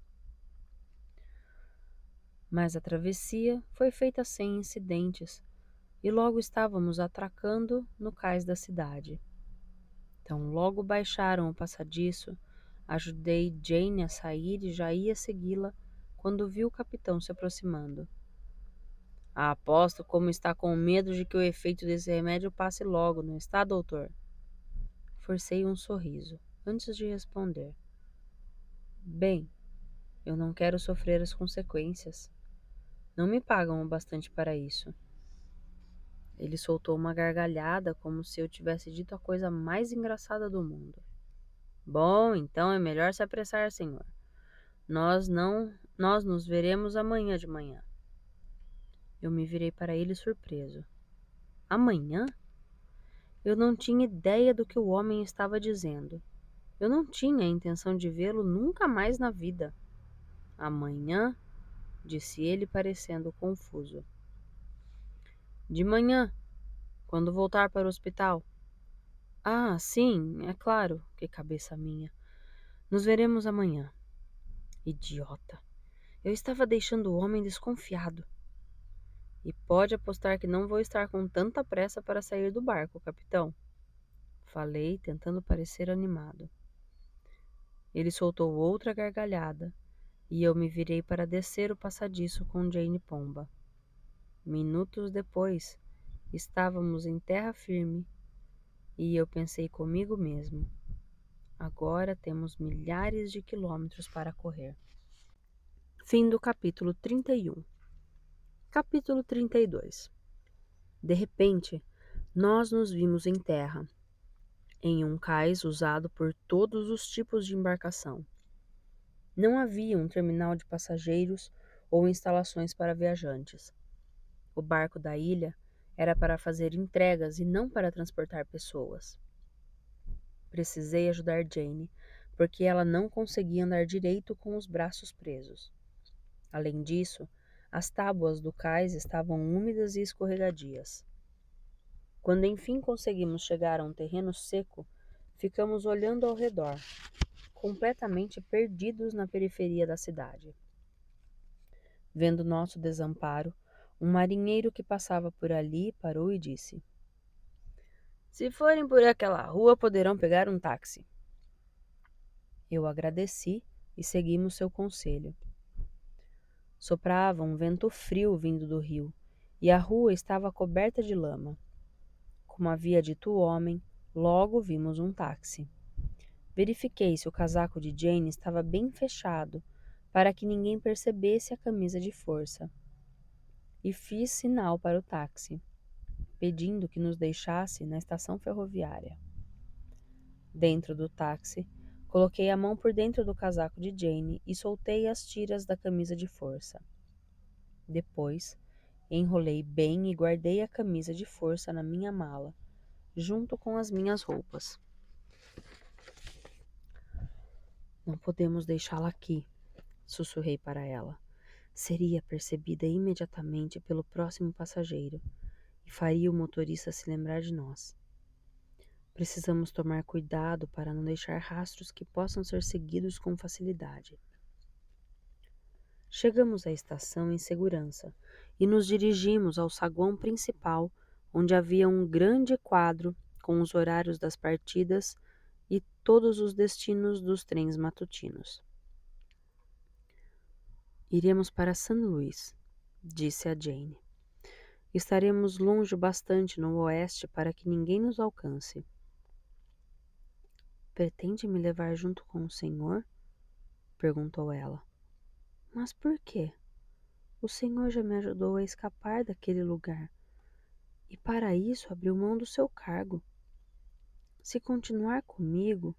Mas a travessia foi feita sem incidentes e logo estávamos atracando no cais da cidade. Então logo baixaram o passadiço, ajudei Jane a sair e já ia segui-la quando vi o capitão se aproximando. Aposto como está com medo de que o efeito desse remédio passe logo, não está, doutor? Forcei um sorriso, antes de responder. Bem, eu não quero sofrer as consequências. Não me pagam o bastante para isso. Ele soltou uma gargalhada como se eu tivesse dito a coisa mais engraçada do mundo. Bom, então é melhor se apressar, senhor. Nós nos veremos amanhã de manhã. Eu me virei para ele surpreso. Amanhã? Eu não tinha ideia do que o homem estava dizendo. Eu não tinha a intenção de vê-lo nunca mais na vida. Amanhã? Disse ele, parecendo confuso. De manhã, quando voltar para o hospital. Ah, sim, é claro, que cabeça minha. Nos veremos amanhã. Idiota. Eu estava deixando o homem desconfiado. E pode apostar que não vou estar com tanta pressa para sair do barco, capitão. Falei, tentando parecer animado. Ele soltou outra gargalhada, e eu me virei para descer o passadiço com Jane Pomba. Minutos depois, estávamos em terra firme, e eu pensei comigo mesmo. Agora temos milhares de quilômetros para correr. Fim do capítulo 31. Capítulo 32. De repente, nós nos vimos em terra, em um cais usado por todos os tipos de embarcação. Não havia um terminal de passageiros ou instalações para viajantes. O barco da ilha era para fazer entregas e não para transportar pessoas. Precisei ajudar Jane, porque ela não conseguia andar direito com os braços presos. Além disso, as tábuas do cais estavam úmidas e escorregadias. Quando enfim conseguimos chegar a um terreno seco, ficamos olhando ao redor, completamente perdidos na periferia da cidade. Vendo nosso desamparo, um marinheiro que passava por ali parou e disse: Se forem por aquela rua, poderão pegar um táxi. Eu agradeci e seguimos seu conselho. Soprava um vento frio vindo do rio, e a rua estava coberta de lama. Como havia dito o homem, logo vimos um táxi. Verifiquei se o casaco de Jane estava bem fechado, para que ninguém percebesse a camisa de força. E fiz sinal para o táxi, pedindo que nos deixasse na estação ferroviária. Dentro do táxi, coloquei a mão por dentro do casaco de Jane e soltei as tiras da camisa de força. Depois, enrolei bem e guardei a camisa de força na minha mala, junto com as minhas roupas. Não podemos deixá-la aqui, sussurrei para ela. Seria percebida imediatamente pelo próximo passageiro e faria o motorista se lembrar de nós. Precisamos tomar cuidado para não deixar rastros que possam ser seguidos com facilidade. Chegamos à estação em segurança e nos dirigimos ao saguão principal, onde havia um grande quadro com os horários das partidas e todos os destinos dos trens matutinos. Iremos para St. Louis, disse a Jane. Estaremos longe bastante no oeste para que ninguém nos alcance. Pretende me levar junto com o senhor? Perguntou ela. Mas por quê? O senhor já me ajudou a escapar daquele lugar e para isso abriu mão do seu cargo. Se continuar comigo,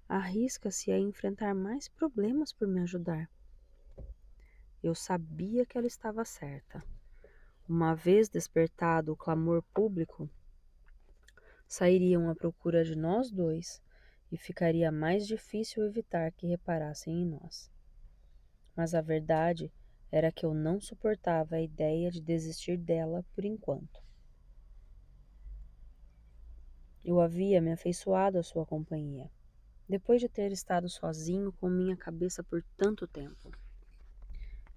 arrisca-se a enfrentar mais problemas por me ajudar. Eu sabia que ela estava certa. Uma vez despertado o clamor público, sairiam à procura de nós dois e ficaria mais difícil evitar que reparassem em nós. Mas a verdade era que eu não suportava a ideia de desistir dela por enquanto. Eu havia me afeiçoado à sua companhia, depois de ter estado sozinho com minha cabeça por tanto tempo.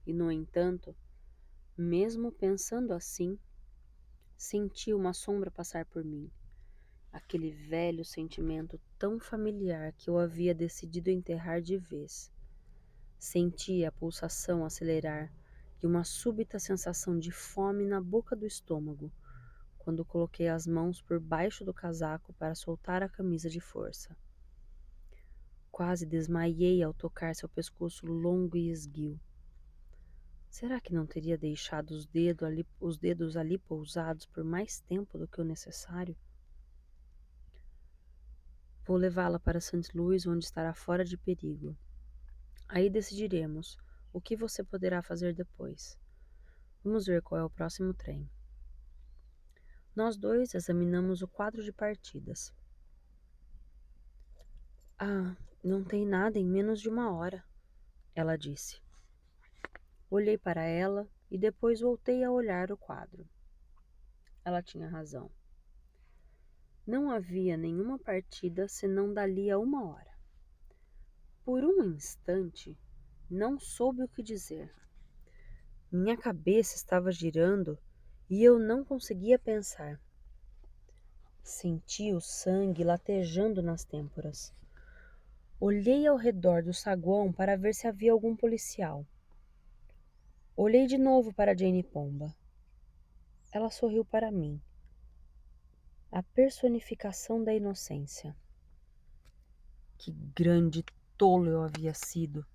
E, no entanto, mesmo pensando assim, senti uma sombra passar por mim, aquele velho sentimento tão familiar que eu havia decidido enterrar de vez. Senti a pulsação acelerar e uma súbita sensação de fome na boca do estômago, quando coloquei as mãos por baixo do casaco para soltar a camisa de força. Quase desmaiei ao tocar seu pescoço longo e esguio. Será que não teria deixado os dedos ali pousados por mais tempo do que o necessário? Vou levá-la para St. Louis, onde estará fora de perigo. Aí decidiremos o que você poderá fazer depois. Vamos ver qual é o próximo trem. Nós dois examinamos o quadro de partidas. Ah, não tem nada em menos de 1 hora, ela disse. Olhei para ela e depois voltei a olhar o quadro. Ela tinha razão. Não havia nenhuma partida senão dali a 1 hora. Por um instante, não soube o que dizer. Minha cabeça estava girando e eu não conseguia pensar. Senti o sangue latejando nas têmporas. Olhei ao redor do saguão para ver se havia algum policial. Olhei de novo para Jane Pomba. Ela sorriu para mim. A personificação da inocência. Que grande tolo eu havia sido!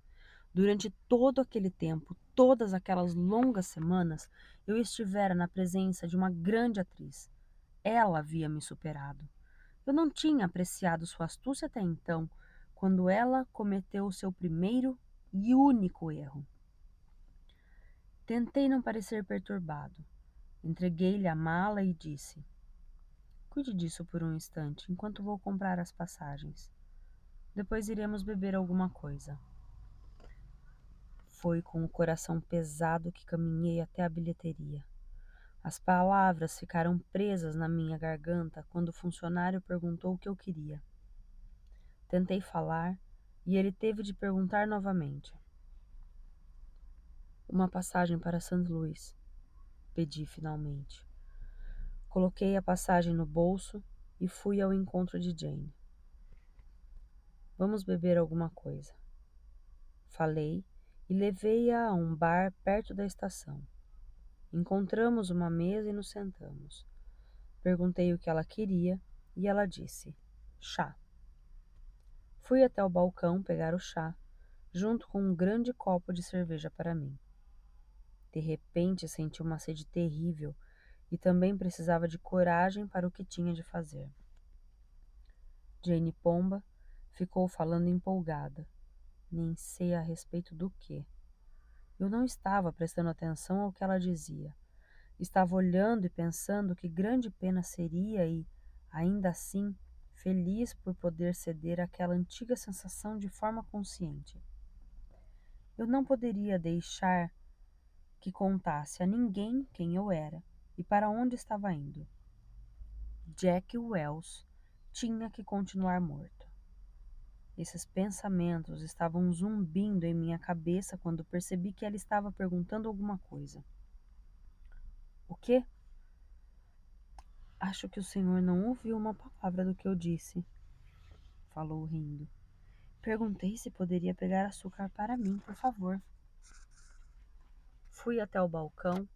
Durante todo aquele tempo, todas aquelas longas semanas, eu estivera na presença de uma grande atriz. Ela havia me superado. Eu não tinha apreciado sua astúcia até então, quando ela cometeu o seu primeiro e único erro. Tentei não parecer perturbado. Entreguei-lhe a mala e disse: Cuide disso por um instante, enquanto vou comprar as passagens. Depois iremos beber alguma coisa. Foi com o coração pesado que caminhei até a bilheteria. As palavras ficaram presas na minha garganta quando o funcionário perguntou o que eu queria. Tentei falar e ele teve de perguntar novamente. Uma passagem para St. Louis, pedi finalmente. Coloquei a passagem no bolso e fui ao encontro de Jane. Vamos beber alguma coisa. Falei e levei-a a um bar perto da estação. Encontramos uma mesa e nos sentamos. Perguntei o que ela queria e ela disse: chá. Fui até o balcão pegar o chá, junto com um grande copo de cerveja para mim. De repente senti uma sede terrível e também precisava de coragem para o que tinha de fazer. Jane Pomba ficou falando empolgada, nem sei a respeito do quê. Eu não estava prestando atenção ao que ela dizia. Estava olhando e pensando que grande pena seria e, ainda assim, feliz por poder ceder àquela antiga sensação de forma consciente. Eu não poderia deixar que contasse a ninguém quem eu era e para onde estava indo. Jack Wells tinha que continuar morto. Esses pensamentos estavam zumbindo em minha cabeça quando percebi que ela estava perguntando alguma coisa. O quê? Acho que o senhor não ouviu uma palavra do que eu disse, falou rindo. Perguntei se poderia pegar açúcar para mim, por favor. Fui até o balcão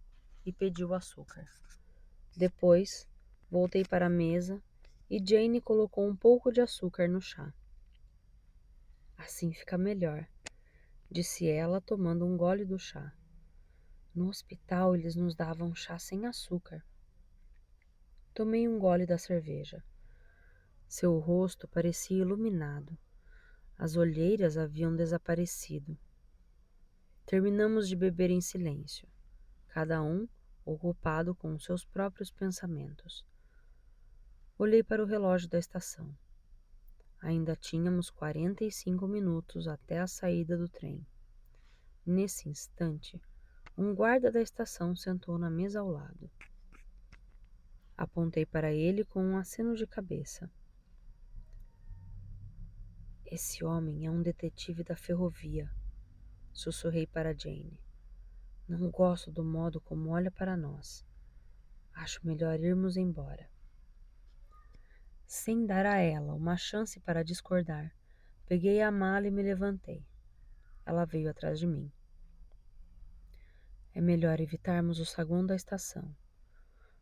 e pedi o açúcar. Depois, voltei para a mesa e Jane colocou um pouco de açúcar no chá. Assim fica melhor, disse ela, tomando um gole do chá. No hospital eles nos davam chá sem açúcar. Tomei um gole da cerveja. Seu rosto parecia iluminado. As olheiras haviam desaparecido. Terminamos de beber em silêncio, cada um ocupado com seus próprios pensamentos. Olhei para o relógio da estação. Ainda tínhamos 45 minutos até a saída do trem. Nesse instante, um guarda da estação sentou na mesa ao lado. Apontei para ele com um aceno de cabeça. Esse homem é um detetive da ferrovia, sussurrei para Jane. Não gosto do modo como olha para nós. Acho melhor irmos embora. Sem dar a ela uma chance para discordar, peguei a mala e me levantei. Ela veio atrás de mim. É melhor evitarmos o saguão da estação.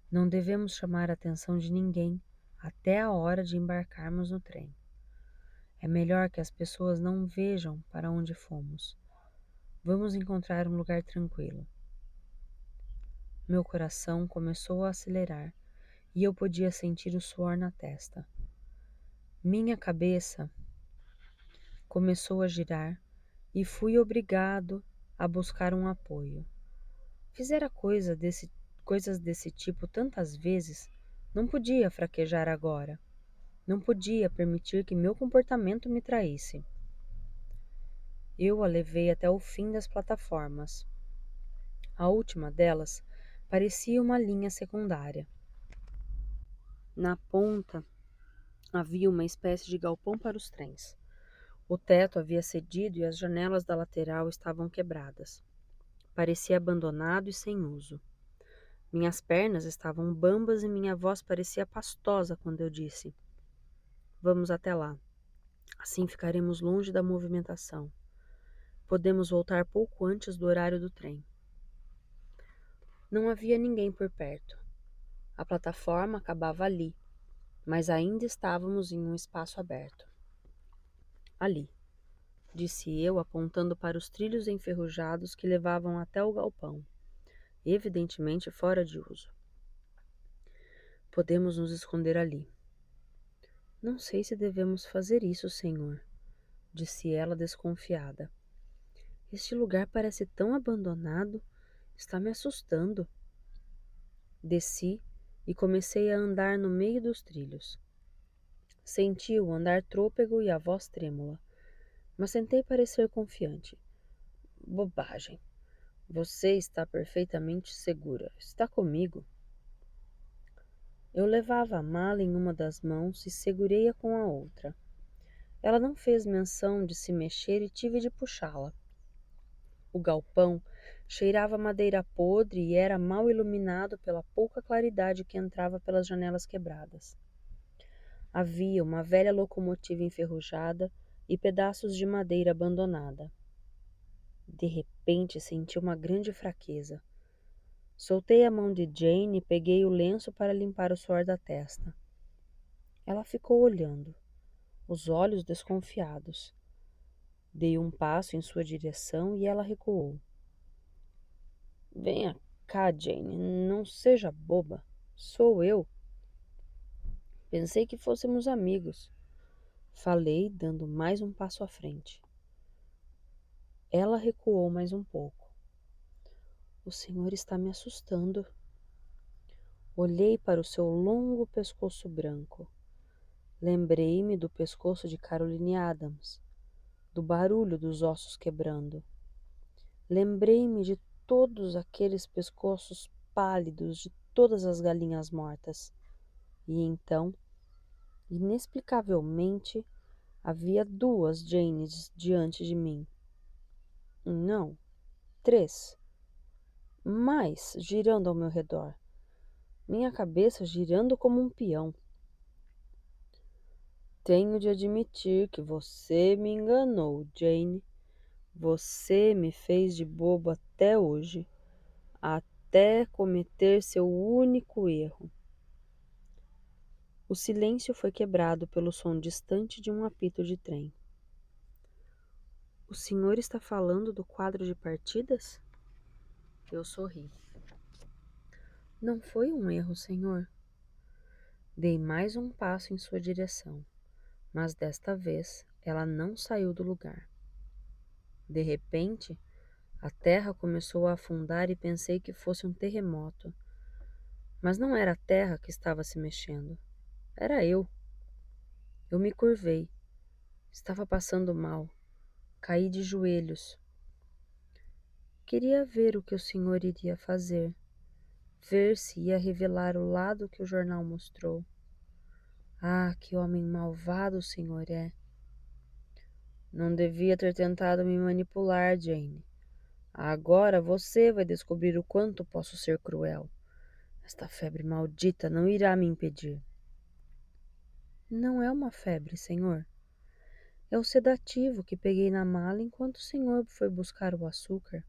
Não devemos chamar a atenção de ninguém até a hora de embarcarmos no trem. É melhor que as pessoas não vejam para onde fomos. Vamos encontrar um lugar tranquilo. Meu coração começou a acelerar e eu podia sentir o suor na testa. Minha cabeça começou a girar e fui obrigado a buscar um apoio. Fizera coisas desse tipo tantas vezes, não podia fraquejar agora. Não podia permitir que meu comportamento me traísse. Eu a levei até o fim das plataformas. A última delas parecia uma linha secundária. Na ponta havia uma espécie de galpão para os trens. O teto havia cedido e as janelas da lateral estavam quebradas. Parecia abandonado e sem uso. Minhas pernas estavam bambas e minha voz parecia pastosa quando eu disse: Vamos até lá. Assim ficaremos longe da movimentação. Podemos voltar pouco antes do horário do trem. Não havia ninguém por perto. A plataforma acabava ali, mas ainda estávamos em um espaço aberto. Ali, disse eu, apontando para os trilhos enferrujados que levavam até o galpão, evidentemente fora de uso. Podemos nos esconder ali. Não sei se devemos fazer isso, senhor, disse ela desconfiada. Este lugar parece tão abandonado, está me assustando. Desci e comecei a andar no meio dos trilhos. Senti o andar trôpego e a voz trêmula, mas tentei parecer confiante. Bobagem. Você está perfeitamente segura. Está comigo. Eu levava a mala em uma das mãos e segurei-a com a outra. Ela não fez menção de se mexer e tive de puxá-la. O galpão cheirava madeira podre e era mal iluminado pela pouca claridade que entrava pelas janelas quebradas. Havia uma velha locomotiva enferrujada e pedaços de madeira abandonada. De repente senti uma grande fraqueza. Soltei a mão de Jane e peguei o lenço para limpar o suor da testa. Ela ficou olhando, os olhos desconfiados. Dei um passo em sua direção e ela recuou. Venha cá, Jane, não seja boba. Sou eu. Pensei que fôssemos amigos. Falei, dando mais um passo à frente. Ela recuou mais um pouco. O senhor está me assustando. Olhei para o seu longo pescoço branco. Lembrei-me do pescoço de Caroline Adams, do barulho dos ossos quebrando. Lembrei-me de todos aqueles pescoços pálidos de todas as galinhas mortas. E então, inexplicavelmente, havia duas Janes diante de mim. Não, três. Mais girando ao meu redor. Minha cabeça girando como um peão. Tenho de admitir que você me enganou, Jane. Você me fez de bobo até hoje, até cometer seu único erro. O silêncio foi quebrado pelo som distante de um apito de trem. O senhor está falando do quadro de partidas? Eu sorri. Não foi um erro, senhor. Dei mais um passo em sua direção, mas desta vez ela não saiu do lugar. De repente, a terra começou a afundar e pensei que fosse um terremoto. Mas não era a terra que estava se mexendo. Era eu. Eu me curvei. Estava passando mal. Caí de joelhos. Queria ver o que o senhor iria fazer. Ver se ia revelar o lado que o jornal mostrou. Ah, que homem malvado o senhor é. Não devia ter tentado me manipular, Jane. Agora você vai descobrir o quanto posso ser cruel. Esta febre maldita não irá me impedir. Não é uma febre, senhor. É o sedativo que peguei na mala enquanto o senhor foi buscar o açúcar.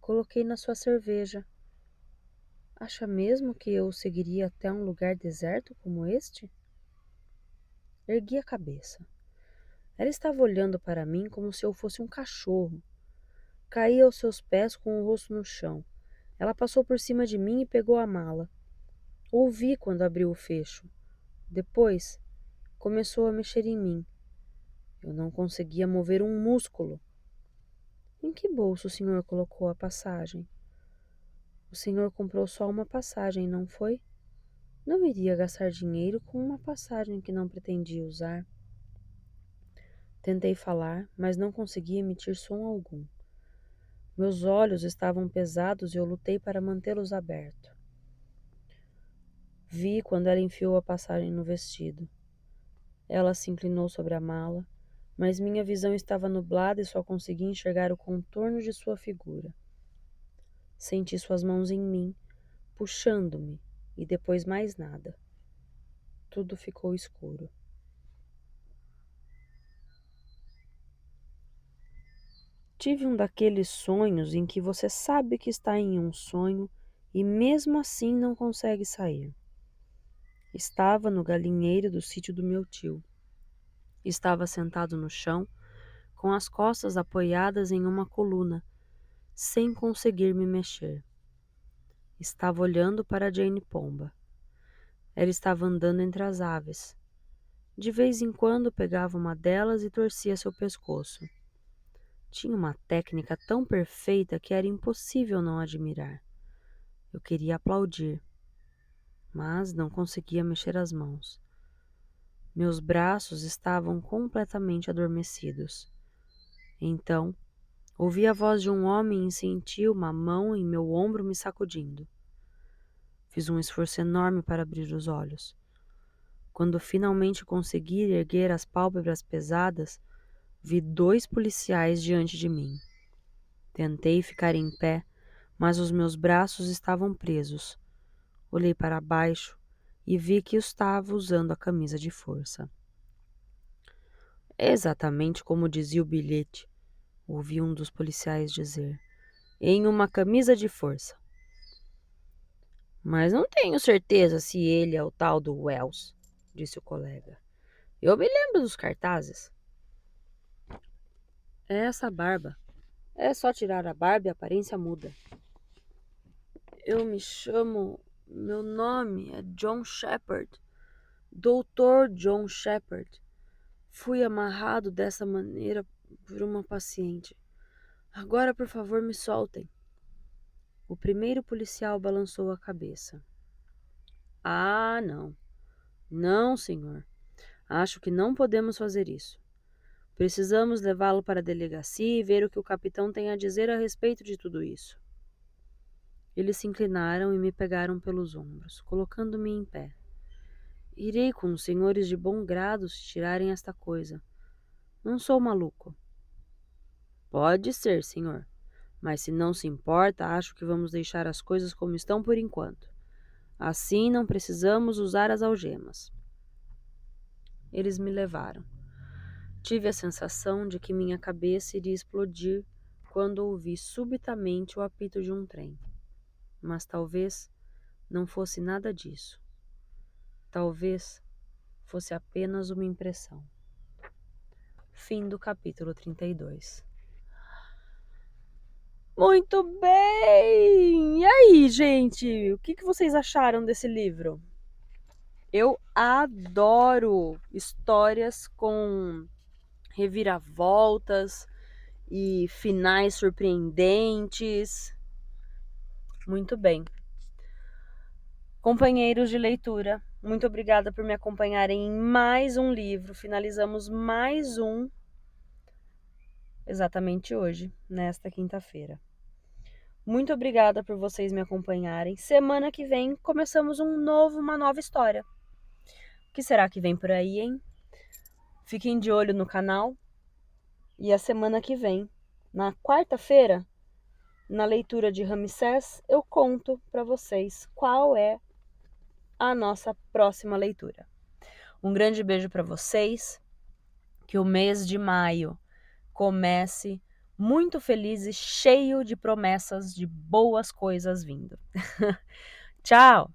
Coloquei na sua cerveja. Acha mesmo que eu o seguiria até um lugar deserto como este? Ergui a cabeça. Ela estava olhando para mim como se eu fosse um cachorro. Caí aos seus pés com o rosto no chão. Ela passou por cima de mim e pegou a mala. Ouvi quando abriu o fecho. Depois, começou a mexer em mim. Eu não conseguia mover um músculo. Em que bolso o senhor colocou a passagem? O senhor comprou só uma passagem, não foi? Não iria gastar dinheiro com uma passagem que não pretendia usar. Tentei falar, mas não conseguia emitir som algum. Meus olhos estavam pesados e eu lutei para mantê-los abertos. Vi quando ela enfiou a passagem no vestido. Ela se inclinou sobre a mala, mas minha visão estava nublada e só conseguia enxergar o contorno de sua figura. Senti suas mãos em mim, puxando-me, e depois mais nada. Tudo ficou escuro. Tive um daqueles sonhos em que você sabe que está em um sonho e mesmo assim não consegue sair. Estava no galinheiro do sítio do meu tio. Estava sentado no chão, com as costas apoiadas em uma coluna, sem conseguir me mexer. Estava olhando para Jane Pomba. Ela estava andando entre as aves. De vez em quando pegava uma delas e torcia seu pescoço. Tinha uma técnica tão perfeita que era impossível não admirar. Eu queria aplaudir, mas não conseguia mexer as mãos. Meus braços estavam completamente adormecidos. Então, ouvi a voz de um homem e senti uma mão em meu ombro me sacudindo. Fiz um esforço enorme para abrir os olhos. Quando finalmente consegui erguer as pálpebras pesadas, vi 2 policiais diante de mim. Tentei ficar em pé, mas os meus braços estavam presos. Olhei para baixo e vi que eu estava usando a camisa de força. Exatamente como dizia o bilhete, ouvi um dos policiais dizer. Em uma camisa de força. Mas não tenho certeza se ele é o tal do Wells, disse o colega. Eu me lembro dos cartazes. É essa barba. É só tirar a barba e a aparência muda. Eu me chamo... Meu nome é John Shepard. Doutor John Shepard. Fui amarrado dessa maneira por uma paciente. Agora, por favor, me soltem. O primeiro policial balançou a cabeça. Ah, não. Não, senhor. Acho que não podemos fazer isso. Precisamos levá-lo para a delegacia e ver o que o capitão tem a dizer a respeito de tudo isso. Eles se inclinaram e me pegaram pelos ombros, colocando-me em pé. Irei com os senhores de bom grado se tirarem esta coisa. Não sou maluco. Pode ser, senhor. Mas se não se importa, acho que vamos deixar as coisas como estão por enquanto. Assim não precisamos usar as algemas. Eles me levaram. Tive a sensação de que minha cabeça iria explodir quando ouvi subitamente o apito de um trem. Mas talvez não fosse nada disso. Talvez fosse apenas uma impressão. Fim do capítulo 32. Muito bem! E aí, gente? O que vocês acharam desse livro? Eu adoro histórias com reviravoltas e finais surpreendentes. Muito bem. Companheiros de leitura, muito obrigada por me acompanharem em mais um livro. Finalizamos mais um exatamente hoje, nesta quinta-feira. Muito obrigada por vocês me acompanharem. Semana que vem começamos uma nova história. O que será que vem por aí, hein? Fiquem de olho no canal. E a semana que vem, na quarta-feira, na leitura de Ramsés, eu conto para vocês qual é a nossa próxima leitura. Um grande beijo para vocês. Que o mês de maio comece muito feliz e cheio de promessas de boas coisas vindo. Tchau!